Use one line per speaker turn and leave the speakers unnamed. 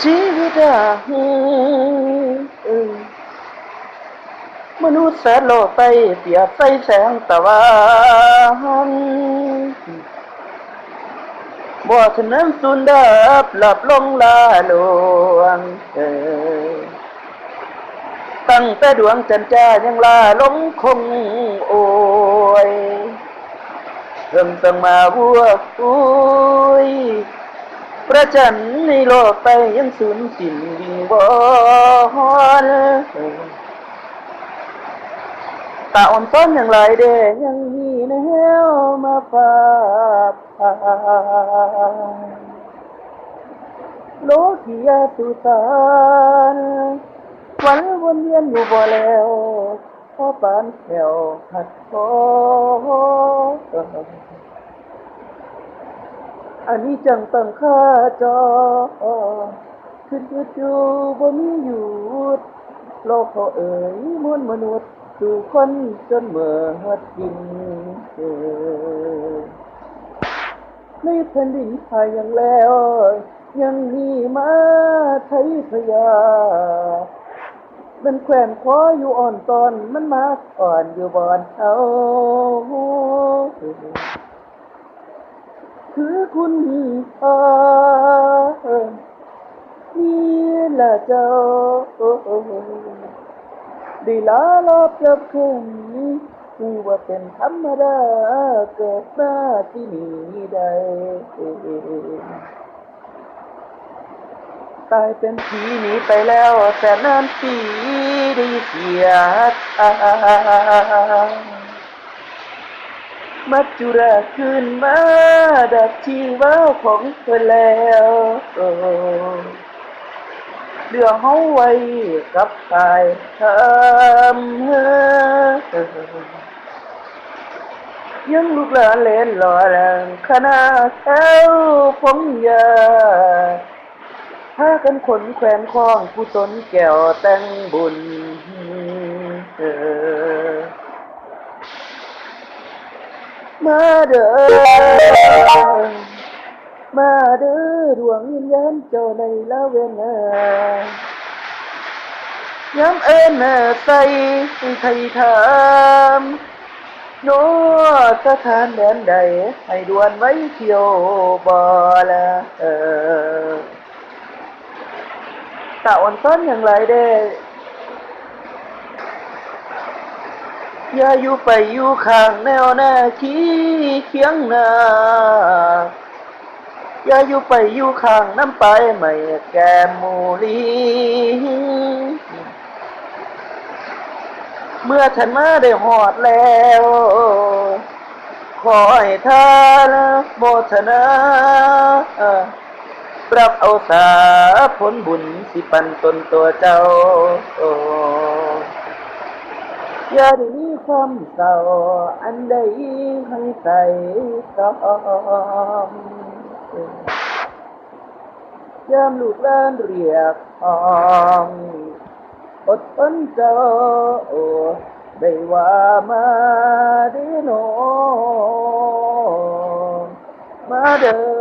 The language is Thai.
ชีวิตมนุษย์แสนโลกไปเปรียบใสแสงตะวันบ่ฉะนั้นสุนดับหลับลงลาลวงตั้งแต่ดวงจันทร์จ้ายังลาลงคงโอยเพิ่งต้องมาวัวคุยประจันในโลกไปยังสูญสิ้นวิงวอนตาอ่อนซ้อนอย่างไรเด้ยังมีแนวมาฝากโลกียาสุสานวันวนเวียนอยู่บ่แล้วพอปานแถวหัดคออันนี้จังตั้งค่าจอขึ้นอยู่บ่มีหยุดโลกเขาเอ๋ยมวลมนุษย์สู่คนจนเมื่อหัดกินในแผ่นดินไทยยังแล้วยังมีมาไทยพยาเป็นแขวนคออยู่อ่อนตอนมันมาอ่อนอยู่บอนเอาคือคุณนี่ละเจ้าได้ลาลอบกับคืนกูว่าเป็นธรรมดาเกิดมาที่นี่ได้ตายเป็นผีหนีไปแล้วแต่นานปีได้เสียทางมัจจุราชคืนมาดับชีวะของเธอแล้วเรื่องเฮาไว้กับตายทำยังลูกหลานเล่นหล่อแรงคณะแถวพงยาพากันขนแขวนคล้องผู้ตนแก้วแต่งบุญมาเด้อมาเด้อดวงวิญญาณเจ้าในละเวลาย้ำเอิญใส่ไทยถามโน้สถานแดนใดให้ดวนไว้เที่ยวบ่ละตาอ่อนซ้อนอย่างไรเด้อย่าอยู่ไปอยู่ข้างแนวหน้าขี้เคียงหน้าอย่าอยู่ไปอยู่ข้างน้ำไปไม่แก้มมูลีเมื่อท่านมาได้หอดแล้วขอให้ท่านโมทนาปรับเอาสาผลบุญสิปันตนตัวเจ้าอย่าได้มีความเศร้าอันใดให้ใส่ต้องยามลูกหลานเรียกห้องอดทนเจ้าได้ว่ามาดีโนมาเด้อ